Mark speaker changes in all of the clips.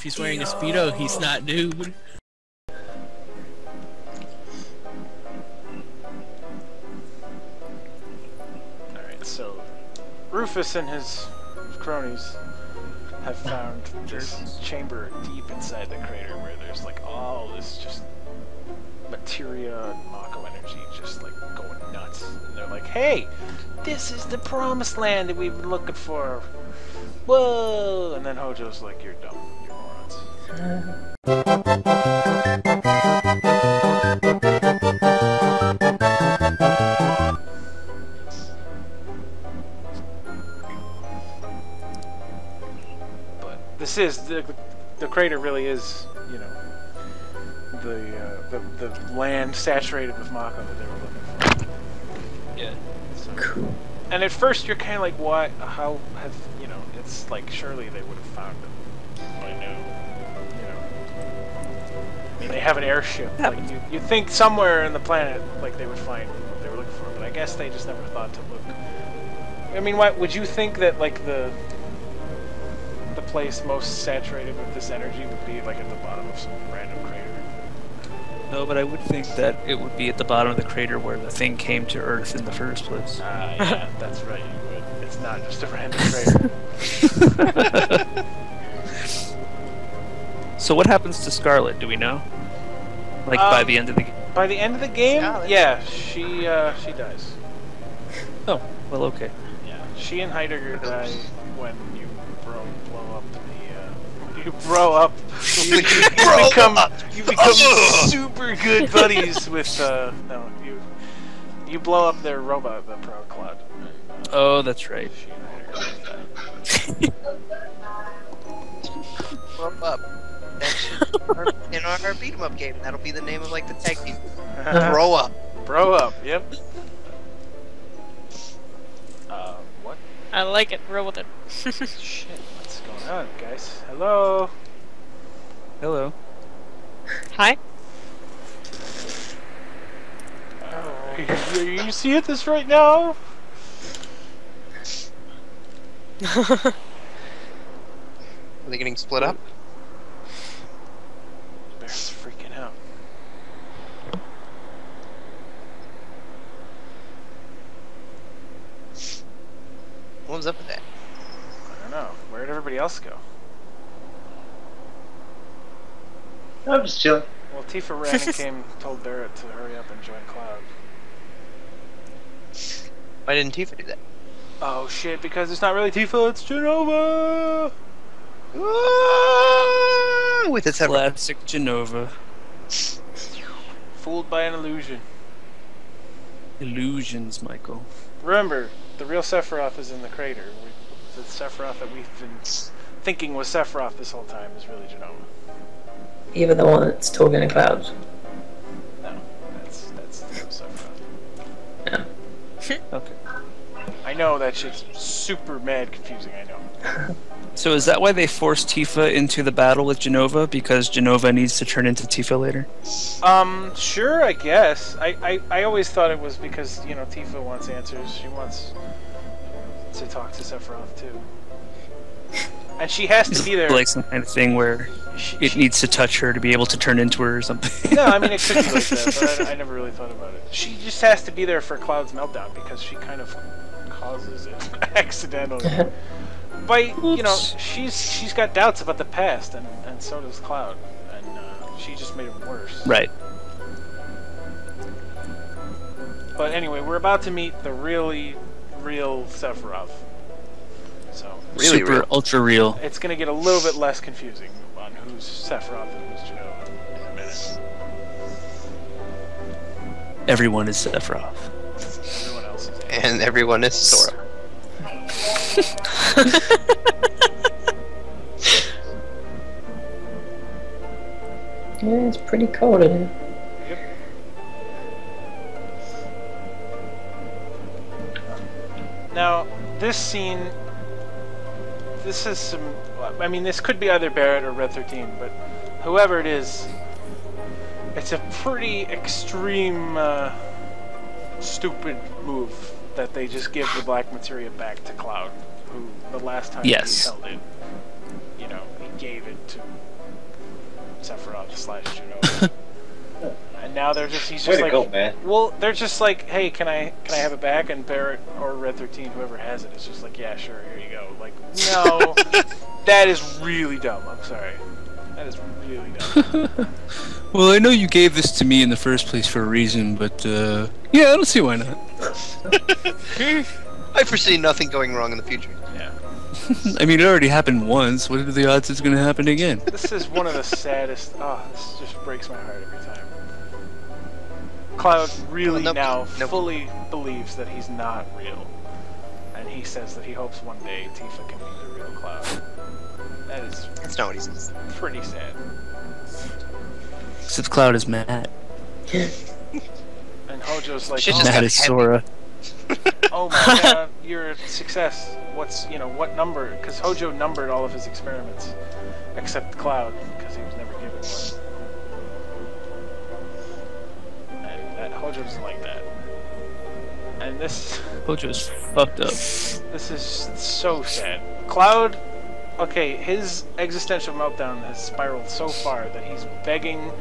Speaker 1: he's wearing a Speedo, he's not nude.
Speaker 2: Alright, so Rufus and his cronies have found this chamber deep inside the crater where there's like all this just materia and Mako energy just like going nuts. And they're like, hey, this is the promised land that we've been looking for. Whoa! And then Hojo's like, you're dumb. You're morons. But this is, the crater really is, you know, the land saturated with Mako that they were looking for.
Speaker 1: Yeah.
Speaker 2: So, cool. And at first you're kind of like, why? How have you know? It's like surely they would have found it by now. You know, I mean they have an airship. Yeah. Like you think somewhere in the planet like they would find what they were looking for, but I guess they just never thought to look. I mean, what would you think that like the place most saturated with this energy would be like at the bottom of some random crater?
Speaker 3: No, but I would think that it would be at the bottom of the crater where the thing came to Earth in the first place.
Speaker 2: Yeah, that's right, you would. It's not just a random crater.
Speaker 3: So what happens to Scarlet, do we know? Like, by the end of the game?
Speaker 2: By the end of the game? Scarlet. Yeah, she dies.
Speaker 3: Oh, well, okay.
Speaker 2: Yeah, she and Heidegger die when you blow up the... You grow up. You become super good buddies with no, you blow up their robot, the Proud Cloud.
Speaker 3: Oh, that's right.
Speaker 4: Grow up. In our beat 'em up game, that'll be the name of like the tag team. Grow up.
Speaker 2: Grow up. Yep. What?
Speaker 5: I like it. Roll with it.
Speaker 2: Shit. What's going on, guys? Hello.
Speaker 3: Hello.
Speaker 5: Hi.
Speaker 2: Are you seeing this right now?
Speaker 4: Are they getting split up?
Speaker 2: Bear's freaking out.
Speaker 4: What was up with that?
Speaker 2: I don't know. Where'd everybody else go?
Speaker 6: I'm just chilling.
Speaker 2: Well, Tifa ran and came, told Barrett to hurry up and join Cloud.
Speaker 4: Why didn't Tifa do that?
Speaker 2: Oh shit, because it's not really Tifa, it's Genova!
Speaker 4: With its
Speaker 3: classic Genova.
Speaker 2: Fooled by an illusion.
Speaker 3: Illusions, Michael.
Speaker 2: Remember, the real Sephiroth is in the crater. The Sephiroth that we've been thinking was Sephiroth this whole time is really Genova.
Speaker 6: Even the one that's talking to clouds.
Speaker 2: No, that's the real Sephiroth.
Speaker 6: Yeah.
Speaker 3: Okay.
Speaker 2: I know that shit's super mad confusing, I know.
Speaker 3: So is that why they forced Tifa into the battle with Genova? Because Genova needs to turn into Tifa later?
Speaker 2: Sure, I guess. I always thought it was because, you know, Tifa wants answers. She wants to talk to Sephiroth, too. And she has to be there.
Speaker 3: Like some kind of thing where it needs to touch her to be able to turn into her or something.
Speaker 2: No, I mean, it could be like that, but I never really thought about it. She just has to be there for Cloud's meltdown because she kind of causes it accidentally. But, you know, she's got doubts about the past, and so does Cloud. And she just made it worse.
Speaker 3: Right.
Speaker 2: But anyway, we're about to meet the really real Sephiroth. So
Speaker 3: really super real. Ultra real.
Speaker 2: It's going to get a little bit less confusing on who's Sephiroth and who's Genova in a minute.
Speaker 3: Everyone is Sephiroth.
Speaker 2: Everyone else is.
Speaker 4: And everyone is Sora.
Speaker 6: Yeah, it's pretty cold in here.
Speaker 2: Yep. Now, this scene, this is some, I mean, this could be either Barrett or Red 13, but whoever it is, it's a pretty extreme, stupid move that they just give the black materia back to Cloud, who the last time he held it, you know, he gave it to Sephiroth / Genova. And now he's just
Speaker 7: Way to
Speaker 2: like,
Speaker 7: go, man.
Speaker 2: well, they're just like, hey, can I have it back? And Barrett or Red 13, whoever has it, is just like, yeah, sure, here you go. Like, no, that is really dumb. I'm sorry, that is really dumb.
Speaker 1: Well, I know you gave this to me in the first place for a reason, but yeah, I don't see why not.
Speaker 4: I foresee nothing going wrong in the future.
Speaker 2: Yeah.
Speaker 1: I mean, it already happened once. What are the odds it's going to happen again?
Speaker 2: This is one of the saddest. Oh, this just breaks my heart every time. Cloud really fully believes that he's not real, and he says that he hopes one day Tifa can be the real Cloud. That's
Speaker 4: not what he says.
Speaker 2: Pretty sad.
Speaker 1: Except Cloud is mad.
Speaker 2: And Hojo's like,
Speaker 1: Mad as Sora.
Speaker 2: oh my god, you're a success. What number? Because Hojo numbered all of his experiments, except Cloud, because he was never given one. And Hojo doesn't like that. And this...
Speaker 1: Hojo's fucked up.
Speaker 2: This is so sad. Cloud, okay, his existential meltdown has spiraled so far that he's begging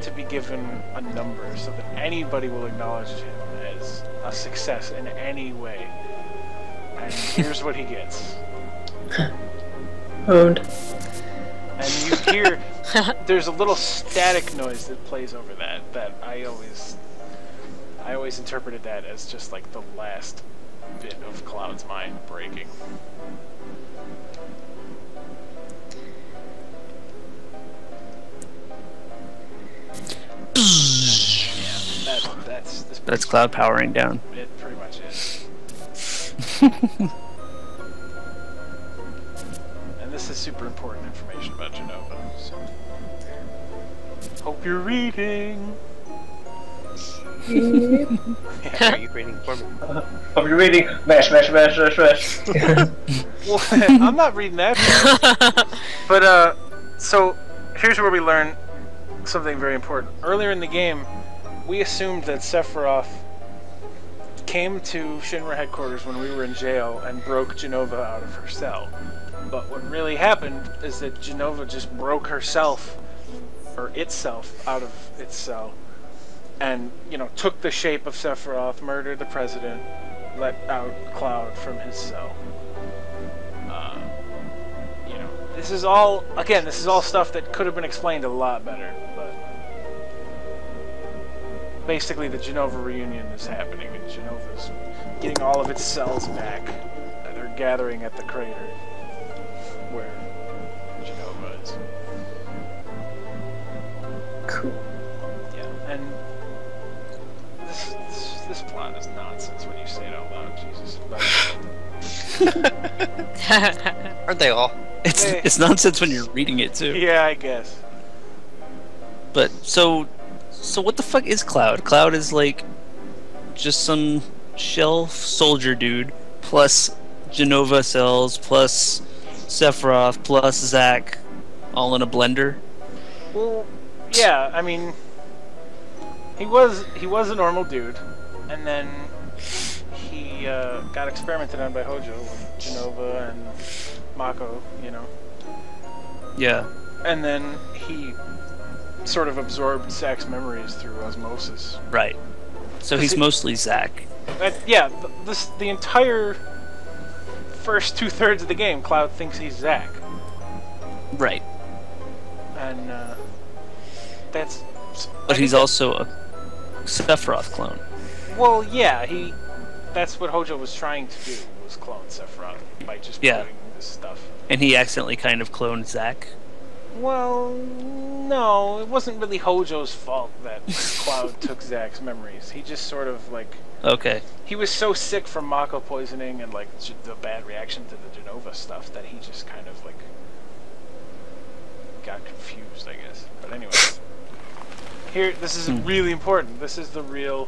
Speaker 2: to be given a number so that anybody will acknowledge him as a success in any way. And here's what he gets.
Speaker 6: Owned.
Speaker 2: And you hear, there's a little static noise that plays over that I always interpreted that as just like the last bit of Cloud's mind breaking. Yeah,
Speaker 3: that's Cloud powering down.
Speaker 2: It pretty much is. And this is super important information about Genova. So. Hope you're reading.
Speaker 4: Yeah, are you reading for me?
Speaker 7: Hope you're reading. Mash.
Speaker 2: Well, I'm not reading that. But so here's where we learn something very important. Earlier in the game, we assumed that Sephiroth came to Shinra headquarters when we were in jail and broke Genova out of her cell. But what really happened is that Genova just broke herself, or itself, out of its cell, and, took the shape of Sephiroth, murdered the president, let out Cloud from his cell. This is all stuff that could have been explained a lot better, but basically the Genova reunion is happening, and Genova's getting all of its cells back that are gathering at the crater where Genova is.
Speaker 6: Cool.
Speaker 2: Yeah, and this plot is nonsense when you say it out loud, Jesus.
Speaker 4: Aren't they all?
Speaker 3: It's nonsense when you're reading it too.
Speaker 2: Yeah, I guess.
Speaker 3: But so what the fuck is Cloud? Cloud is like just some shelf soldier dude plus Genova cells plus Sephiroth plus Zack all in a blender.
Speaker 2: Well, yeah, I mean, he was a normal dude, and then he got experimented on by Hojo with Genova and Mako,
Speaker 3: Yeah.
Speaker 2: And then he sort of absorbed Zack's memories through osmosis.
Speaker 3: Right. So he's mostly Zack.
Speaker 2: Yeah, the entire first 2/3 of the game, Cloud thinks he's Zack.
Speaker 3: Right.
Speaker 2: And that's.
Speaker 3: But he's also a Sephiroth clone.
Speaker 2: Well, yeah, that's what Hojo was trying to do, was clone Sephiroth by just putting this stuff.
Speaker 3: And he accidentally kind of cloned Zack.
Speaker 2: Well, no, it wasn't really Hojo's fault that Cloud took Zack's memories. He just sort of
Speaker 3: Okay.
Speaker 2: He was so sick from Mako poisoning and the bad reaction to the Genova stuff that he just kind of got confused, I guess. But anyway, this is really important. This is the real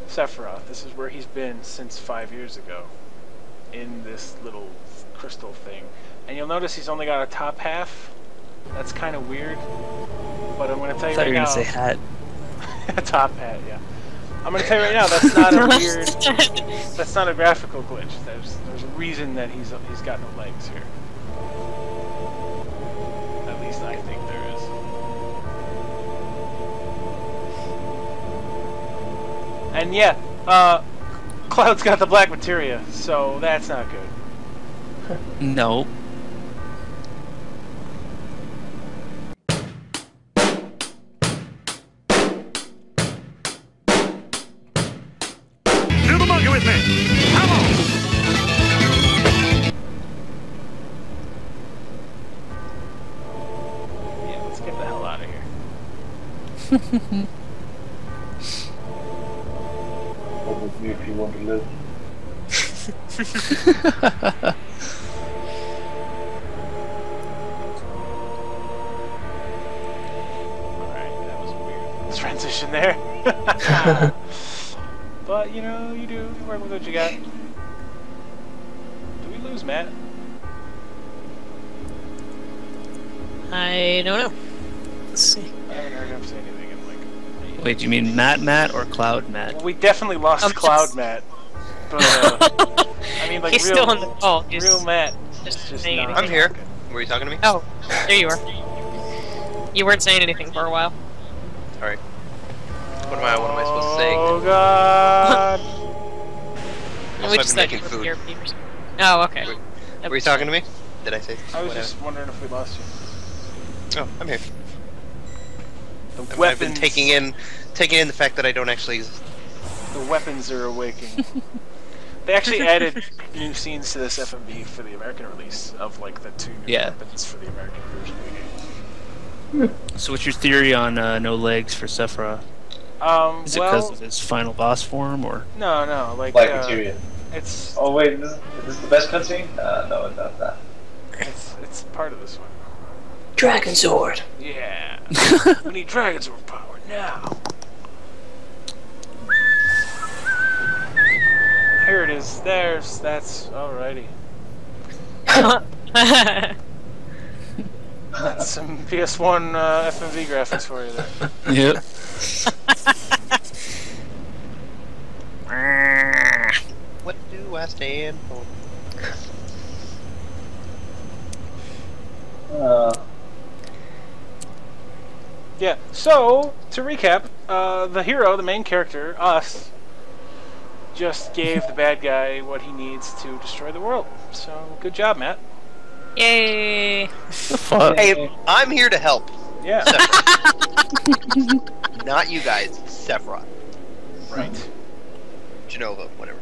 Speaker 2: Sephiroth. This is where he's been since 5 years ago, in this little crystal thing. And you'll notice he's only got a top half. That's kind of weird. But I'm going to tell you right now.
Speaker 3: I thought you were going to say hat.
Speaker 2: A top hat, yeah. I'm going to tell you right now, that's not a weird. That's not a graphical glitch. There's a reason that he's got no legs here. At least I think there is. And yeah, Cloud's got the black materia, so that's not good.
Speaker 3: No.
Speaker 8: Do the monkey with me! Come on!
Speaker 2: Yeah, let's get the hell out of here.
Speaker 7: Come with me if you want to live.
Speaker 2: Alright, that was a weird transition there. But, you know, you work with what you got. Do we lose Matt?
Speaker 5: I don't know. Let's see.
Speaker 2: I haven't heard him say anything in like...
Speaker 3: Wait, do you mean Matt or Cloud Matt?
Speaker 2: Well, we definitely lost Cloud Matt. But, I mean, like,
Speaker 5: He's
Speaker 2: real,
Speaker 5: still on the call. He's
Speaker 2: real Matt.
Speaker 5: just
Speaker 2: Just
Speaker 5: saying
Speaker 2: not-
Speaker 5: anything.
Speaker 4: I'm here. Were you talking to me?
Speaker 5: Oh, there you are. You weren't saying anything for a while.
Speaker 4: Alright. What am I supposed to say?
Speaker 2: Oh, God!
Speaker 4: Also,
Speaker 5: We
Speaker 4: I've
Speaker 5: just
Speaker 4: been
Speaker 5: said
Speaker 4: making
Speaker 5: you were
Speaker 4: food.
Speaker 5: here, Peters. Oh, okay.
Speaker 4: Were you talking to me? Did I say?
Speaker 2: I was just wondering if we lost you.
Speaker 4: Oh, I'm here.
Speaker 2: The
Speaker 4: I've been
Speaker 2: weapons,
Speaker 4: taking in the fact that I don't actually exist.
Speaker 2: the weapons are awakening. They actually added new scenes to this FMV for the American release of like the 2 new
Speaker 3: Yeah.
Speaker 2: weapons for the American version of the game.
Speaker 3: So what's your theory on no legs for Sephiroth? Is it because
Speaker 2: Well,
Speaker 3: of his final boss form, or?
Speaker 2: no, like
Speaker 7: Black materia.
Speaker 2: it's
Speaker 7: Oh wait, is this the best cutscene? No, it's not that.
Speaker 2: it's part of this one.
Speaker 6: Dragon sword.
Speaker 2: Yeah, we need Dragon Sword power now. Here it is. That's alrighty. That's some PS1 FMV graphics for you there.
Speaker 3: Yep.
Speaker 4: What do I stand for?
Speaker 2: Yeah, so, to recap, the hero, the main character, us, just gave the bad guy what he needs to destroy the world. So, good job, Matt.
Speaker 5: Yay!
Speaker 3: Fuck.
Speaker 4: Hey, I'm here to help.
Speaker 2: Yeah.
Speaker 4: Sephiroth. Not you guys. Sephiroth.
Speaker 2: Right.
Speaker 4: Genova, whatever.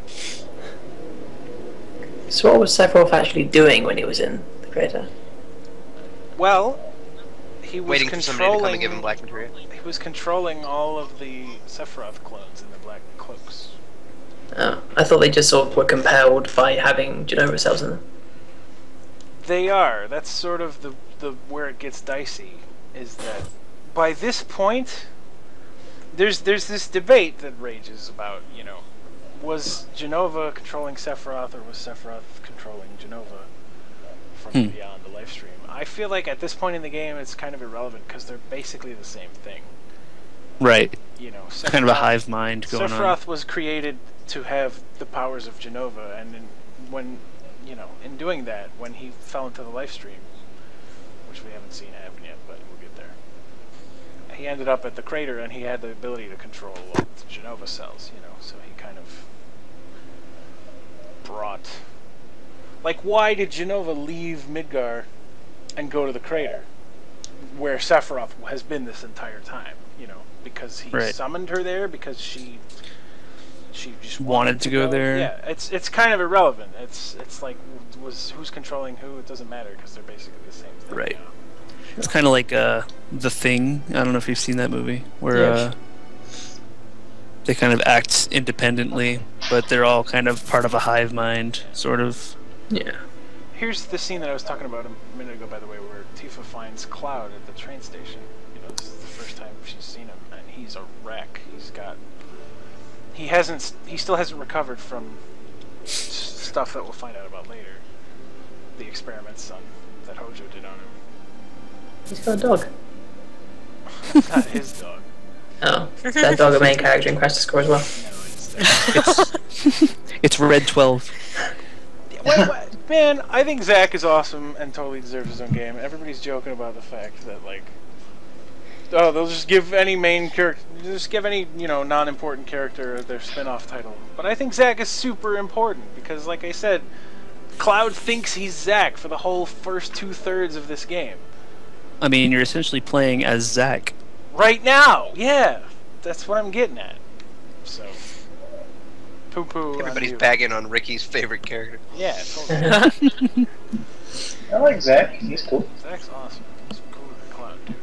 Speaker 6: So what was Sephiroth actually doing when he was in the crater?
Speaker 2: Well, he was
Speaker 4: Waiting for somebody to come
Speaker 2: controlling...
Speaker 4: and give him black materia.
Speaker 2: He was controlling all of the Sephiroth clones in the black cloaks.
Speaker 6: Oh, I thought they just sort of were compelled by having Genova cells in them.
Speaker 2: They are. That's sort of the where it gets dicey. Is that by this point, there's this debate that rages about, you know, was Genova controlling Sephiroth or was Sephiroth controlling Genova from beyond the life stream? I feel like at this point in the game, it's kind of irrelevant because they're basically the same thing.
Speaker 3: Right.
Speaker 2: You know,
Speaker 3: It's kind of a hive mind going
Speaker 2: Sephiroth
Speaker 3: on.
Speaker 2: was created to have the powers of Genova, and when, you know, in doing that, when he fell into the life stream, which we haven't seen happen yet, but we'll get there, he ended up at the crater, and he had the ability to control the Genova cells, you know, so he kind of brought... Like, why did Genova leave Midgar and go to the crater, where Sephiroth has been this entire time, you know? Because he summoned her there, because she just wanted
Speaker 3: to go there.
Speaker 2: Yeah, it's kind of irrelevant. It's like who's controlling who. It doesn't matter because they're basically the same thing.
Speaker 3: Right.
Speaker 2: Now.
Speaker 3: It's kind of like The Thing. I don't know if you've seen that movie, where they kind of act independently, but they're all kind of part of a hive mind, sort of.
Speaker 6: Yeah.
Speaker 2: Here's the scene that I was talking about a minute ago, by the way, where Tifa finds Cloud at the train station. You know, this is the first time she's seen him, and he's a wreck. He still hasn't recovered from stuff that we'll find out about later. The experiments that Hojo did on him.
Speaker 6: He's got a dog.
Speaker 2: It's not his dog.
Speaker 6: Oh, is that dog a main character in Crash to Score as well?
Speaker 3: It's Red 12.
Speaker 2: Man, I think Zack is awesome and totally deserves his own game. Everybody's joking about the fact that, like, they'll just give any main character, just give any, you know, non-important character their spin-off title. But I think Zack is super important because, like I said, Cloud thinks he's Zack for the whole first 2/3 of this game.
Speaker 3: I mean, you're essentially playing as Zack.
Speaker 2: Right now, yeah. That's what I'm getting at. So, poo-poo.
Speaker 4: Everybody's
Speaker 2: on you.
Speaker 4: bagging on Ricky's favorite character.
Speaker 2: Yeah, totally.
Speaker 7: I like Zack. He's cool.
Speaker 2: Zack's awesome. He's cooler than Cloud, dude.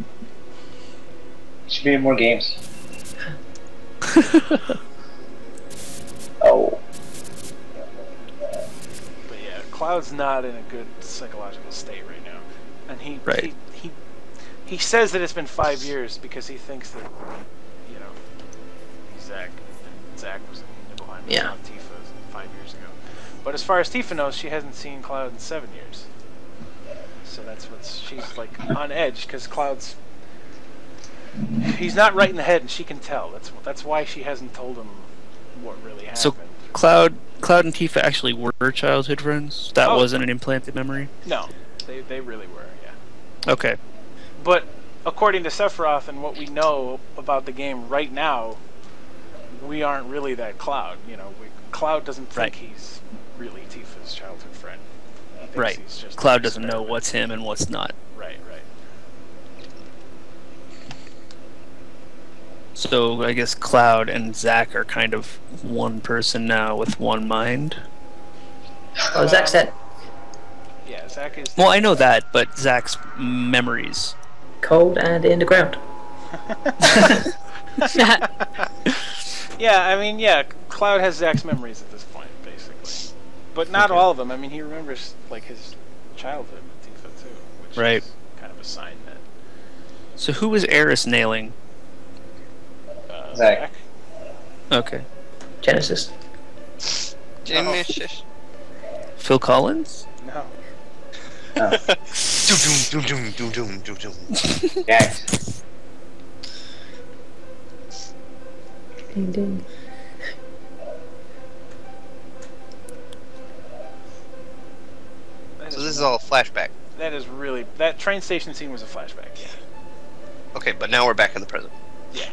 Speaker 7: Should be in more games. Oh.
Speaker 2: But yeah, Cloud's not in a good psychological state right now, and he says that it's been 5 years because he thinks that, you know, he's Zack, and Zack was in behind
Speaker 6: Yeah.
Speaker 2: on Tifa 5 years ago. But as far as Tifa knows, she hasn't seen Cloud in 7 years. So that's what's she's like on edge because he's not right in the head, and she can tell. That's why she hasn't told him what really happened.
Speaker 3: So Cloud and Tifa actually were childhood friends? That wasn't an implanted memory?
Speaker 2: No, they really were, yeah.
Speaker 3: Okay.
Speaker 2: But according to Sephiroth and what we know about the game right now, we aren't really that Cloud. You know, Cloud doesn't think he's really Tifa's childhood friend. He thinks
Speaker 3: Right.
Speaker 2: he's just
Speaker 3: Cloud
Speaker 2: an
Speaker 3: doesn't know
Speaker 2: experiment.
Speaker 3: what's him and what's not.
Speaker 2: Right.
Speaker 3: So I guess Cloud and Zack are kind of one person now with one mind.
Speaker 6: Oh, Zack said
Speaker 2: Yeah, Zack is.
Speaker 3: Well, I know that, but Zack's memories.
Speaker 6: cold and in the ground.
Speaker 2: Yeah, I mean, yeah, Cloud has Zack's memories at this point, basically. But not all of them. I mean, he remembers, like, his childhood with Tifa, too. Which
Speaker 3: Right.
Speaker 2: is kind of a sign that...
Speaker 3: So who is Eris nailing?
Speaker 7: Zack.
Speaker 3: Okay.
Speaker 6: Genesis.
Speaker 4: Genesis.
Speaker 3: Phil Collins?
Speaker 2: No.
Speaker 4: Doom, doom, doom, doom, doom, doom.
Speaker 7: Gags.
Speaker 6: Ding ding.
Speaker 2: That
Speaker 4: So this is all a flashback.
Speaker 2: That is really... That train station scene was a flashback, yeah.
Speaker 4: Okay, but now we're back in the present.
Speaker 2: Yeah.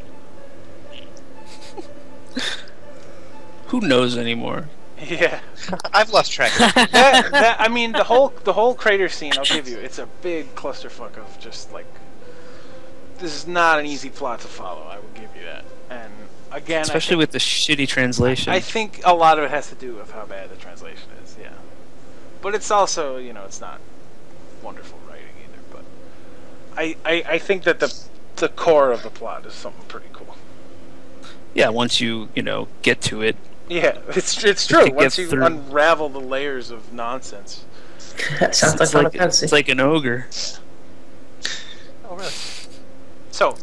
Speaker 3: Who knows anymore?
Speaker 2: Yeah.
Speaker 4: I've lost track of it.
Speaker 2: I mean, the whole crater scene, I'll give you, it's a big clusterfuck of just, like... This is not an easy plot to follow, I will give you that. And, again...
Speaker 3: Especially with the shitty translation.
Speaker 2: I think a lot of it has to do with how bad the translation is, yeah. But it's also, you know, it's not wonderful writing either, but... I think that the core of the plot is something pretty cool.
Speaker 3: Yeah, once you get to it.
Speaker 2: Yeah, it's true.
Speaker 3: Get
Speaker 2: Once you
Speaker 3: through.
Speaker 2: unravel the layers of nonsense.
Speaker 6: That sounds like Final Fantasy.
Speaker 3: It's like an ogre.
Speaker 2: Oh, really? So,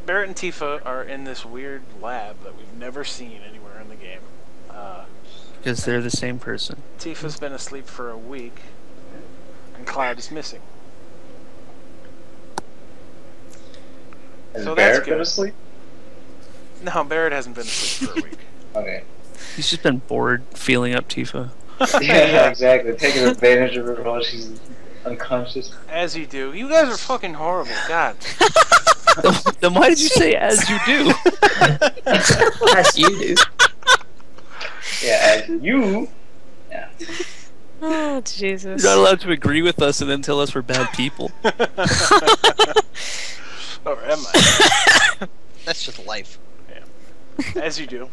Speaker 2: Barrett and Tifa are in this weird lab that we've never seen anywhere in the game.
Speaker 3: Because they're the same person.
Speaker 2: Tifa's been asleep for a week, and Cloud is missing.
Speaker 7: Has
Speaker 2: So that's
Speaker 7: Barrett
Speaker 2: good.
Speaker 7: been asleep?
Speaker 2: No, Barrett hasn't been asleep for a week.
Speaker 7: Okay.
Speaker 3: He's just been bored feeling up Tifa.
Speaker 7: Yeah, exactly. Taking advantage of her while she's unconscious.
Speaker 2: As you do. You guys are fucking horrible. God.
Speaker 3: Then why did you say as you do?
Speaker 6: As you do.
Speaker 7: Yeah, as you. Yeah.
Speaker 5: Oh, Jesus.
Speaker 3: You're not allowed to agree with us and then tell us we're bad people.
Speaker 2: Or am I?
Speaker 4: That's just life.
Speaker 2: Yeah. As you do.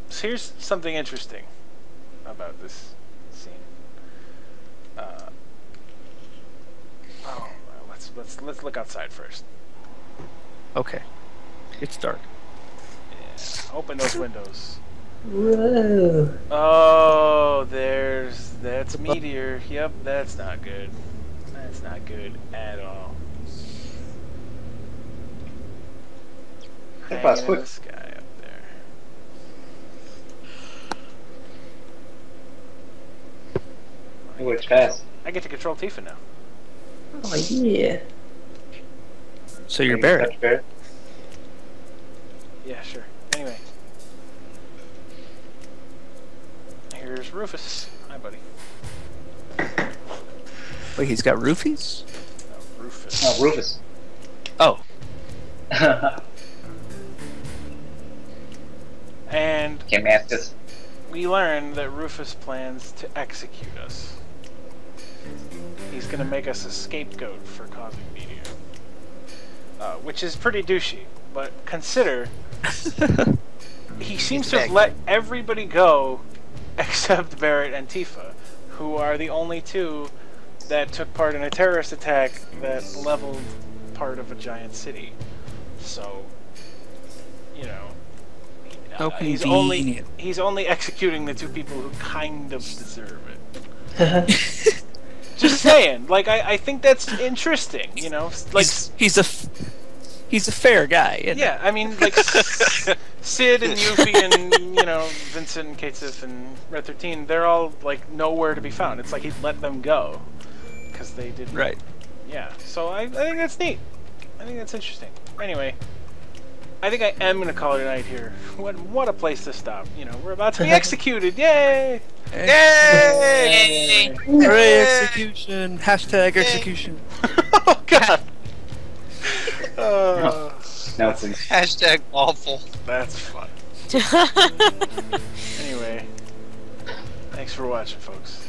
Speaker 2: So here's something interesting about this scene. Let's look outside first.
Speaker 3: Okay. It's dark.
Speaker 2: Yeah. Open those windows.
Speaker 6: Whoa.
Speaker 2: Oh, that's a meteor. Yep, that's not good. That's not good at all.
Speaker 7: Hey, boss,
Speaker 2: Hanging in
Speaker 7: quick.
Speaker 2: the sky up there.
Speaker 7: It works fast.
Speaker 2: I get to control Tifa now.
Speaker 6: Oh yeah.
Speaker 3: So you're
Speaker 7: Can you
Speaker 3: Barrett.
Speaker 7: touch Barrett?
Speaker 2: Yeah, sure. Anyway. Here's Rufus. Hi, buddy.
Speaker 3: Wait, he's got roofies?
Speaker 2: No, Rufus.
Speaker 7: Oh, Rufus.
Speaker 3: Oh.
Speaker 2: And
Speaker 7: Can't mask us.
Speaker 2: we learn that Rufus plans to execute us. He's gonna make us a scapegoat for causing media. Which is pretty douchey, but consider he seems to have let everybody go except Barrett and Tifa, who are the only two that took part in a terrorist attack that leveled part of a giant city. So, you know, he's only executing the two people who kind of deserve it. Just saying, like I think that's interesting, you know, like
Speaker 3: he's a fair guy. Isn't
Speaker 2: yeah, I mean, like Sid and Yuffie and you know Vincent and Kate and Red 13, they're all like nowhere to be found. It's like he let them go because they didn't.
Speaker 3: Right.
Speaker 2: Yeah. So I think that's neat. I think that's interesting. Anyway, I think I am gonna call it a night here. What a place to stop. You know, we're about to be executed. Yay!
Speaker 3: Yay! Hooray, execution! Hashtag execution.
Speaker 2: Oh God.
Speaker 7: No, please.
Speaker 4: Hashtag awful.
Speaker 2: That's fun. Anyway, thanks for watching, folks.